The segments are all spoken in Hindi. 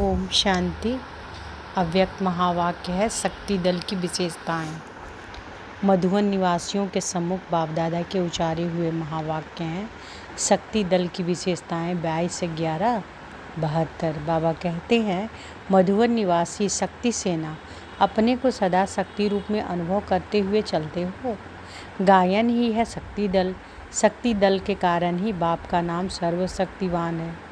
ओम शांति। अव्यक्त महावाक्य है शक्ति दल की विशेषताएं। मधुवन निवासियों के सम्मुख बापदादा के उचारे हुए महावाक्य हैं। शक्ति दल की विशेषताएं 22/11/72। बाबा कहते हैं, मधुवन निवासी शक्ति सेना, अपने को सदा शक्ति रूप में अनुभव करते हुए चलते हो। गायन ही है शक्ति दल। शक्ति दल के कारण ही बाप का नाम सर्वशक्तिवान है।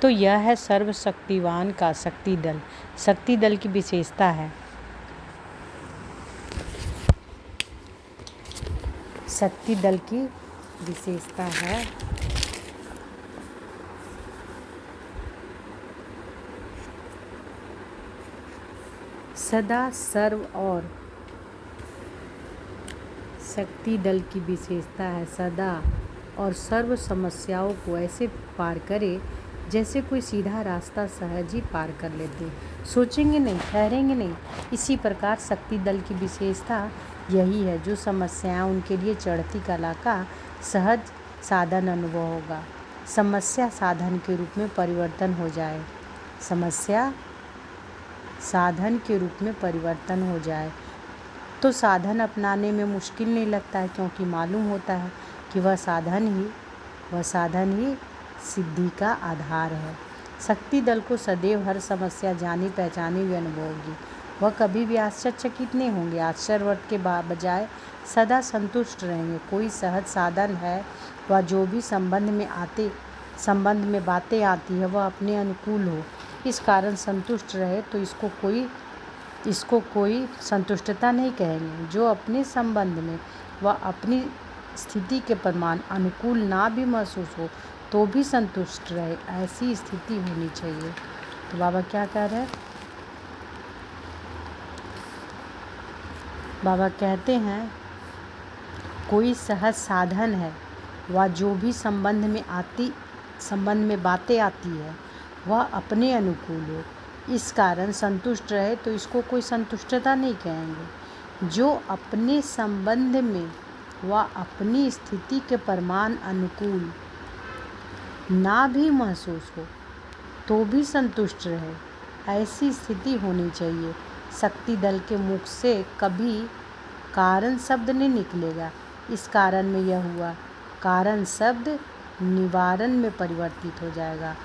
तो यह है सर्वशक्तिवान का शक्ति दल। शक्ति दल की विशेषता है, शक्ति दल की विशेषता है सदा सर्व और शक्ति दल की विशेषता है सदा और सर्व समस्याओं को ऐसे पार करे जैसे कोई सीधा रास्ता सहज ही पार कर लेते। सोचेंगे नहीं, ठहरेंगे नहीं। इसी प्रकार शक्ति दल की विशेषता यही है, जो समस्याएं उनके लिए चढ़ती कला का सहज साधन अनुभव होगा। समस्या साधन के रूप में परिवर्तन हो जाए, समस्या साधन के रूप में परिवर्तन हो जाए तो साधन अपनाने में मुश्किल नहीं लगता है, क्योंकि मालूम होता है कि वह साधन ही सिद्धि का आधार है। शक्ति दल को सदैव हर समस्या जानी पहचानी हुई अनुभव होगी। वह कभी भी आश्चर्यचकित नहीं होंगे। आश्चर्यवट के बजाय सदा संतुष्ट रहेंगे। कोई सहज साधन है, वह जो भी संबंध में बातें आती है वह अपने अनुकूल हो, इस कारण संतुष्ट रहे, तो इसको कोई संतुष्टता नहीं कहेंगे। जो अपने संबंध में वह अपनी स्थिति के प्रमाण अनुकूल ना भी महसूस हो तो भी संतुष्ट रहे, ऐसी स्थिति होनी चाहिए। तो बाबा क्या कह रहे हैं? बाबा कहते हैं, कोई सहज साधन है, वह जो भी संबंध में बातें आती है वह अपने अनुकूल हो, इस कारण संतुष्ट रहे, तो इसको कोई संतुष्टता नहीं कहेंगे। जो अपने संबंध में वह अपनी स्थिति के प्रमाण अनुकूल ना भी महसूस हो तो भी संतुष्ट रहे, ऐसी स्थिति होनी चाहिए। शक्ति दल के मुख से कभी कारण शब्द नहीं निकलेगा। इस कारण में यह हुआ, कारण शब्द निवारण में परिवर्तित हो जाएगा।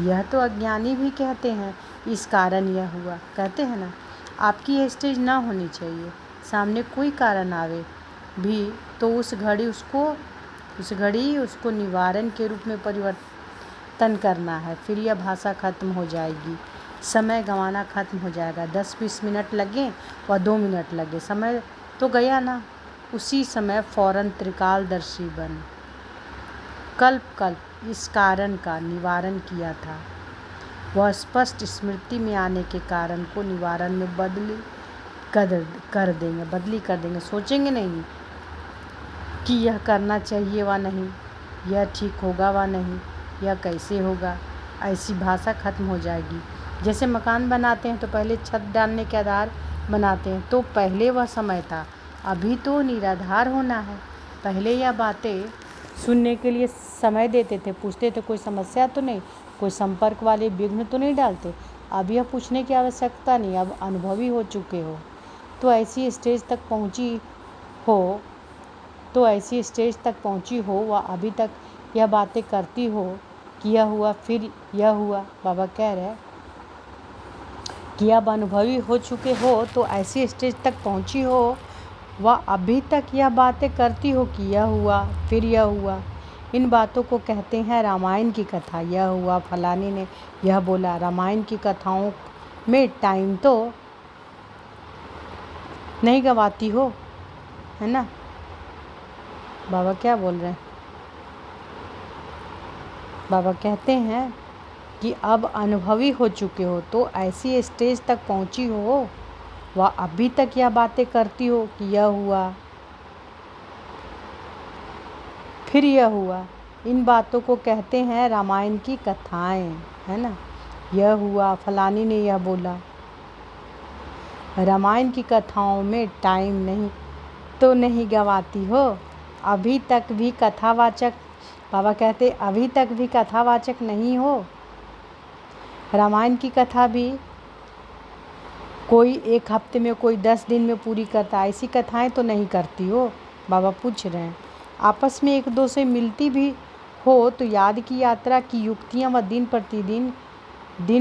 यह तो अज्ञानी भी कहते हैं, इस कारण यह हुआ, कहते हैं ना। आपकी यह स्टेज ना होनी चाहिए। सामने कोई कारण आवे भी तो उस घड़ी उसको निवारण के रूप में परिवर्तन करना है। फिर यह भाषा खत्म हो जाएगी, समय गंवाना खत्म हो जाएगा। 10-20 मिनट लगे व 2 मिनट लगे, समय तो गया ना। उसी समय फौरन त्रिकालदर्शी बन कल्प इस कारण का निवारण किया था। वह स्पष्ट स्मृति में आने के कारण को निवारण में बदली कर देंगे। सोचेंगे नहीं कि यह करना चाहिए व नहीं, यह ठीक होगा व नहीं, यह कैसे होगा। ऐसी भाषा खत्म हो जाएगी। जैसे मकान बनाते हैं तो पहले छत डालने के आधार बनाते हैं, तो पहले वह समय था, अभी तो निराधार होना है। पहले यह बातें सुनने के लिए समय देते थे, पूछते थे कोई समस्या तो नहीं, कोई संपर्क वाले विघ्न तो नहीं डालते। अब यह पूछने की आवश्यकता नहीं, अब अनुभवी हो चुके हो, तो ऐसी स्टेज तक पहुंची हो व अभी तक यह बातें करती हो कि यह हुआ फिर यह हुआ। बाबा कह रहे हैं कि अब अनुभवी हो चुके हो तो ऐसी स्टेज तक पहुंची हो व अभी तक यह बातें करती हो कि यह हुआ फिर यह हुआ। इन बातों को कहते हैं रामायण की कथा। यह हुआ, फलाने ने यह बोला। रामायण की कथाओं में टाइम तो नहीं गवाती हो, है ना। बाबा क्या बोल रहे हैं? बाबा कहते हैं कि अब अनुभवी हो चुके हो तो ऐसी स्टेज तक पहुंची हो वह अभी तक यह बातें करती हो कि यह हुआ फिर यह हुआ। इन बातों को कहते हैं रामायण की कथाएं, है ना। यह हुआ, फलानी ने यह बोला। रामायण की कथाओं में टाइम नहीं गवाती हो, अभी तक भी कथावाचक। बाबा कहते अभी तक भी कथावाचक नहीं हो रामायण की कथा भी कोई 1 हफ्ते में, कोई 10 दिन में पूरी करता, ऐसी कथाएं तो नहीं करती हो। बाबा पूछ रहे हैं, आपस में एक दो से मिलती भी हो तो याद की यात्रा की युक्तियाँ व दिन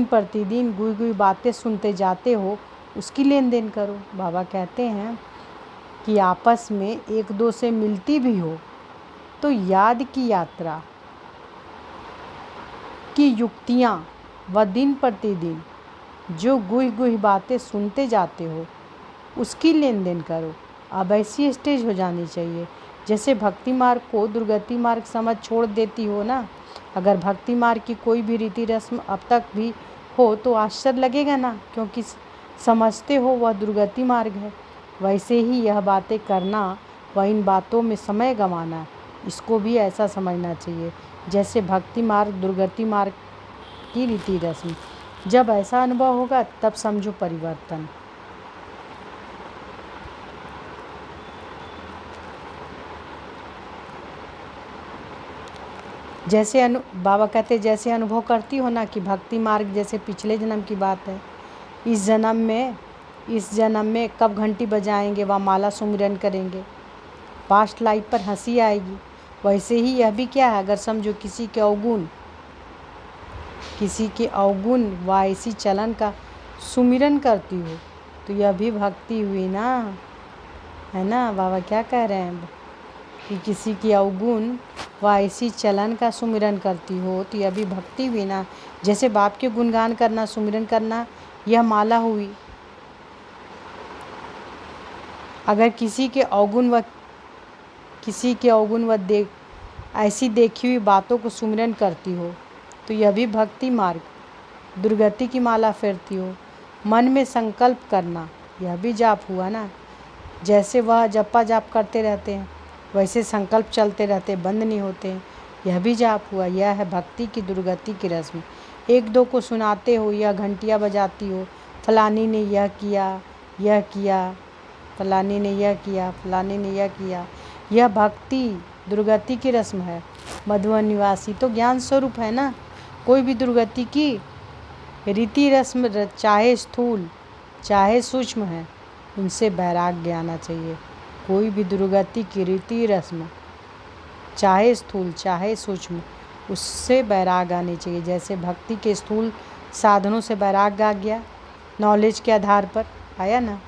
प्रतिदिन गुई बातें सुनते जाते हो, उसकी लेन देन करो। बाबा कहते हैं कि आपस में एक दो से मिलती भी हो तो याद की यात्रा की युक्तियाँ व दिन प्रतिदिन जो गुई बातें सुनते जाते हो, उसकी लेन देन करो। अब ऐसी स्टेज हो जानी चाहिए जैसे भक्ति मार्ग को दुर्गति मार्ग समझ छोड़ देती हो ना। अगर भक्ति मार्ग की कोई भी रीति रस्म अब तक भी हो तो आश्चर्य लगेगा ना, क्योंकि समझते हो वह दुर्गति मार्ग है। वैसे ही यह बातें करना व इन बातों में समय गंवाना, इसको भी ऐसा समझना चाहिए जैसे भक्ति मार्ग दुर्गति मार्ग की रीति रस्म। जब ऐसा अनुभव होगा तब समझो परिवर्तन। बाबा कहते जैसे अनुभव करती हो ना कि भक्ति मार्ग जैसे पिछले जन्म की बात है, इस जन्म में कब घंटी बजाएंगे व माला सुमिरन करेंगे, पास्ट लाइफ पर हंसी आएगी। वैसे ही यह भी क्या है, अगर समझो किसी के अवगुण व ऐसी चलन का सुमिरन करती हो तो यह भी भक्ति हुई ना, है ना। बाबा क्या कह रहे हैं कि किसी की अवगुण व ऐसी चलन का सुमिरन करती हो तो यह भी भक्ति हुई ना। जैसे बाप के गुणगान करना, सुमिरन करना, यह माला हुई। अगर किसी के अवगुण व ऐसी देखी हुई बातों को सुमिरन करती हो तो यह भी भक्ति मार्ग दुर्गति की माला फेरती हो। मन में संकल्प करना, यह भी जाप हुआ ना। जैसे वह जपा जाप करते रहते हैं वैसे संकल्प चलते रहते, बंद नहीं होते, यह भी जाप हुआ। यह है भक्ति की दुर्गति की रस्म। एक दो को सुनाते हो या घंटियाँ बजाती हो, फलानी ने यह किया, फलानी ने यह किया, यह भक्ति दुर्गति की रस्म है। मधुवन निवासी तो ज्ञान स्वरूप है ना। कोई भी दुर्गति की रीति रस्म चाहे स्थूल चाहे सूक्ष्म है, उनसे वैराग्य आना चाहिए। कोई भी दुर्गति की रीति रस्म चाहे स्थूल चाहे सूक्ष्म, उससे वैराग्य आने चाहिए। जैसे भक्ति के स्थूल साधनों से वैराग्य आ गया, नॉलेज के आधार पर आया ना,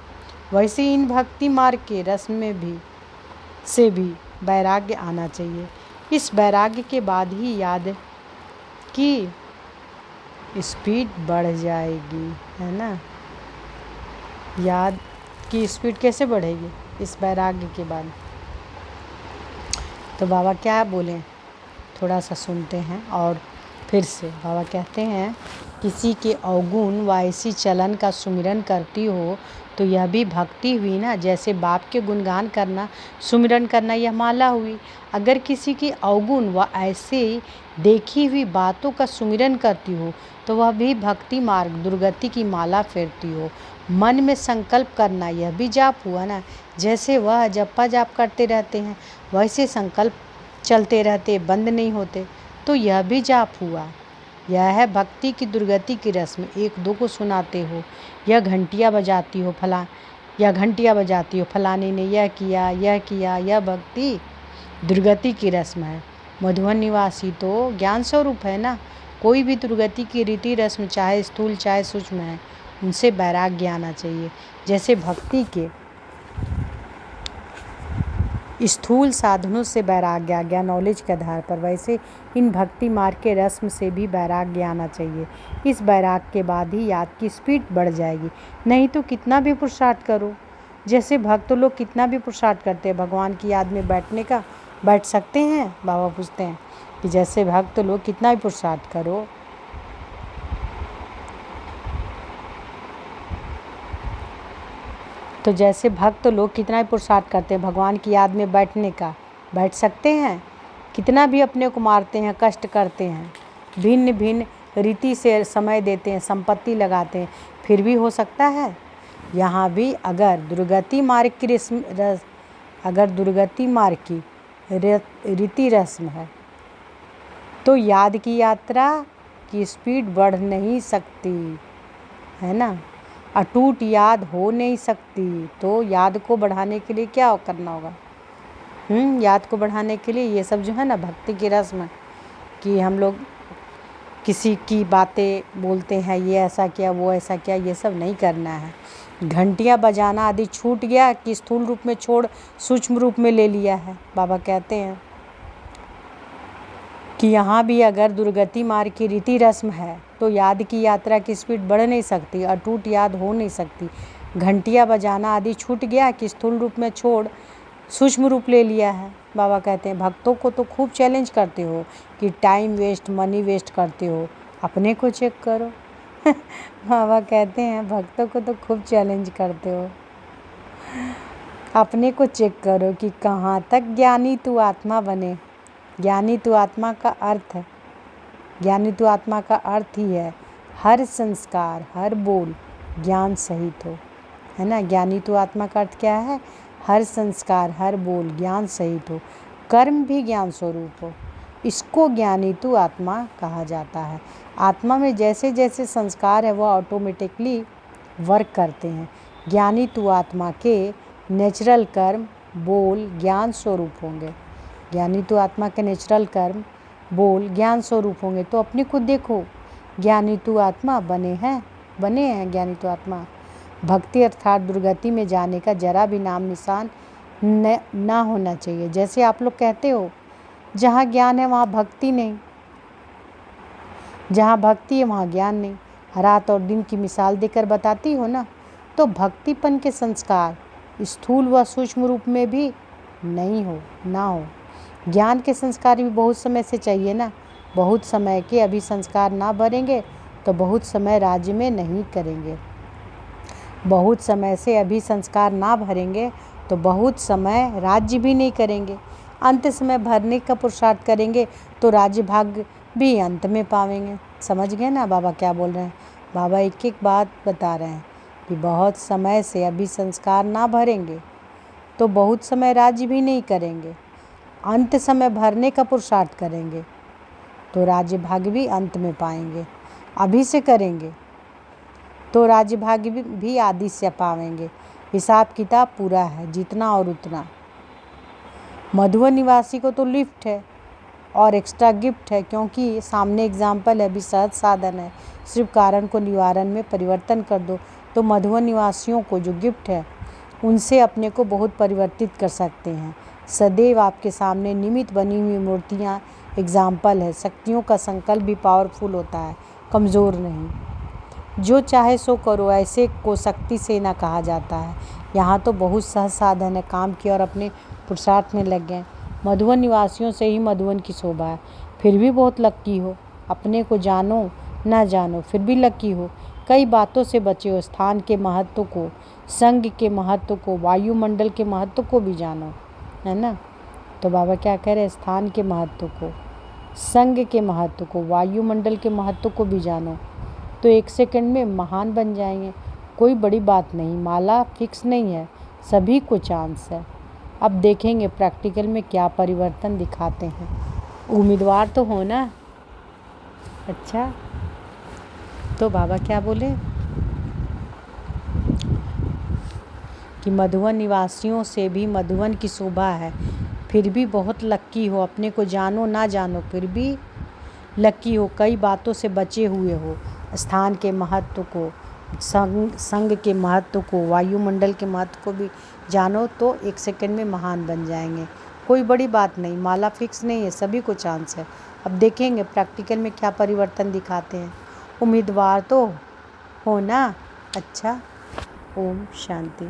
वैसे इन भक्ति मार्ग के रस्म में से भी वैराग्य आना चाहिए। इस वैराग्य के बाद ही याद की स्पीड बढ़ जाएगी, है ना। याद की स्पीड कैसे बढ़ेगी इस वैराग्य के बाद। तो बाबा क्या बोले, थोड़ा सा सुनते हैं और फिर से। बाबा कहते हैं किसी के अवगुण व ऐसी चलन का सुमिरन करती हो तो यह भी भक्ति हुई ना। जैसे बाप के गुणगान करना, सुमिरन करना, यह माला हुई। अगर किसी के अवगुण व ऐसे देखी हुई बातों का सुमिरन करती हो तो वह भी भक्ति मार्ग दुर्गति की माला फेरती हो। मन में संकल्प करना, यह भी जाप हुआ ना। जैसे वह जपा जाप करते रहते हैं वैसे संकल्प चलते रहते, बंद नहीं होते, तो यह भी जाप हुआ। यह है भक्ति की दुर्गति की रस्म। एक दो को सुनाते हो या घंटियाँ बजाती हो, फलाने ने यह किया, यह भक्ति दुर्गति की रस्म है। मधुवन निवासी तो ज्ञान स्वरूप है ना। कोई भी दुर्गति की रीति रस्म चाहे स्थूल चाहे सूक्ष्म है, उनसे वैराग्य आना चाहिए। जैसे भक्ति के स्थूल साधनों से वैराग्य आ गया नॉलेज के आधार पर, वैसे इन भक्ति मार्ग के रस्म से भी वैराग्य आना चाहिए। इस वैराग्य के बाद ही याद की स्पीड बढ़ जाएगी। नहीं तो कितना भी पुरुषार्थ करो, जैसे भक्त लोग कितना भी पुरुषार्थ करते हैं भगवान की याद में बैठ सकते हैं। बाबा पूछते हैं कि जैसे भक्त लोग कितना भी पुरुषार्थ करो, तो जैसे भक्त लोग कितना भी पुरुषार्थ करते हैं भगवान की याद में बैठ सकते हैं। कितना भी अपने को मारते हैं, कष्ट करते हैं, भिन्न भिन्न रीति से समय देते हैं, संपत्ति लगाते हैं, फिर भी हो सकता है। यहाँ भी अगर दुर्गति मार्ग की रीति रस्म है तो याद की यात्रा की स्पीड बढ़ नहीं सकती, है ना। अटूट याद हो नहीं सकती, तो याद को बढ़ाने के लिए क्या करना होगा? याद को बढ़ाने के लिए ये सब जो है ना भक्ति की रस्म, कि हम लोग किसी की बातें बोलते हैं, ये ऐसा किया वो ऐसा किया, ये सब नहीं करना है। घंटियाँ बजाना आदि छूट गया कि स्थूल रूप में छोड़ सूक्ष्म रूप में ले लिया है। बाबा कहते हैं कि यहाँ भी अगर दुर्गति मार्ग की रीति रस्म है तो याद की यात्रा की स्पीड बढ़ नहीं सकती, अटूट याद हो नहीं सकती। घंटियाँ बजाना आदि छूट गया कि स्थूल रूप में छोड़ सूक्ष्म रूप ले लिया है। बाबा कहते हैं भक्तों को तो खूब चैलेंज करते हो कि टाइम वेस्ट मनी वेस्ट करते हो, अपने को चेक करो। बाबा कहते हैं भक्तों को तो खूब चैलेंज करते हो, अपने को चेक करो कि कहाँ तक ज्ञानी तू आत्मा बने। ज्ञानी तू आत्मा का अर्थ है, ज्ञानी तू आत्मा का अर्थ ही है हर संस्कार हर बोल ज्ञान सहित हो, है ना। ज्ञानी तू आत्मा का अर्थ क्या है? हर संस्कार हर बोल ज्ञान सहित हो, कर्म भी ज्ञान स्वरूप हो, इसको ज्ञानी तू आत्मा कहा जाता है। आत्मा में जैसे जैसे संस्कार है वह ऑटोमेटिकली वर्क करते हैं। ज्ञानी तू आत्मा के नेचुरल कर्म बोल ज्ञान स्वरूप होंगे। ज्ञानी तू आत्मा के नेचुरल कर्म बोल ज्ञान स्वरूप होंगे। तो अपने को देखो, ज्ञानी तू आत्मा बने हैं ज्ञानी तू आत्मा। भक्ति अर्थात दुर्गति में जाने का जरा भी नाम निशान ना होना चाहिए। जैसे आप लोग कहते हो जहाँ ज्ञान है वहाँ भक्ति नहीं, जहाँ भक्ति है वहाँ ज्ञान नहीं। रात और दिन की मिसाल देकर बताती हो ना। तो भक्तिपन के संस्कार स्थूल व सूक्ष्म रूप में भी नहीं हो ना हो। ज्ञान के संस्कार भी बहुत समय से चाहिए ना। बहुत समय के अभी संस्कार ना भरेंगे तो बहुत समय राज्य में नहीं करेंगे। बहुत समय से अभी संस्कार ना भरेंगे तो बहुत समय राज्य भी नहीं करेंगे। अंत समय भरने का पुरुषार्थ करेंगे तो राज्य भाग्य भी अंत में पावेंगे। समझ गए ना बाबा क्या बोल रहे हैं? बाबा एक एक बात बता रहे हैं कि बहुत समय से अभी संस्कार ना भरेंगे तो बहुत समय राज्य भी नहीं करेंगे। अंत समय भरने का पुरुषार्थ करेंगे तो राज्य भाग्य भी अंत में पाएंगे। अभी से करेंगे तो राज्य भाग्य भी आदि से पावेंगे। हिसाब किताब पूरा है, जितना और उतना। मधुवन निवासी को तो लिफ्ट है और एक्स्ट्रा गिफ्ट है, क्योंकि सामने एग्जाम्पल है, अभी सहज साधन है। सिर्फ कारण को निवारण में परिवर्तन कर दो तो मधुवन निवासियों को जो गिफ्ट है उनसे अपने को बहुत परिवर्तित कर सकते हैं। सदैव आपके सामने निमित्त बनी हुई मूर्तियाँ एग्जाम्पल है। शक्तियों का संकल्प भी पावरफुल होता है, कमज़ोर नहीं। जो चाहे सो करो, ऐसे को शक्ति से ना कहा जाता है। यहाँ तो बहुत सहज साधन है, काम किया और अपने पुरुषार्थ में लग गए। मधुवन निवासियों से ही मधुवन की शोभा है। फिर भी बहुत लक्की हो, अपने को जानो ना जानो फिर भी लक्की हो। कई बातों से बचे हो, स्थान के महत्व को, संघ के महत्व को, वायुमंडल के महत्व को भी जानो, है ना। तो बाबा क्या कह रहे हैं? स्थान के महत्व को, संघ के महत्व को, वायुमंडल के महत्व को भी जानो तो 1 सेकंड में महान बन जाएंगे। कोई बड़ी बात नहीं, माला फिक्स नहीं है, सभी को चांस है। अब देखेंगे प्रैक्टिकल में क्या परिवर्तन दिखाते हैं। उम्मीदवार तो हो ना। अच्छा, तो बाबा क्या बोले कि मधुवन निवासियों से भी मधुवन की शोभा है। फिर भी बहुत लक्की हो, अपने को जानो ना जानो फिर भी लक्की हो। कई बातों से बचे हुए हो, स्थान के महत्व को, संघ के महत्व को, वायुमंडल के महत्व को भी जानो तो 1 सेकंड में महान बन जाएंगे। कोई बड़ी बात नहीं, माला फिक्स नहीं है, सभी को चांस है। अब देखेंगे प्रैक्टिकल में क्या परिवर्तन दिखाते हैं। उम्मीदवार तो हो ना। अच्छा, ओम शांति।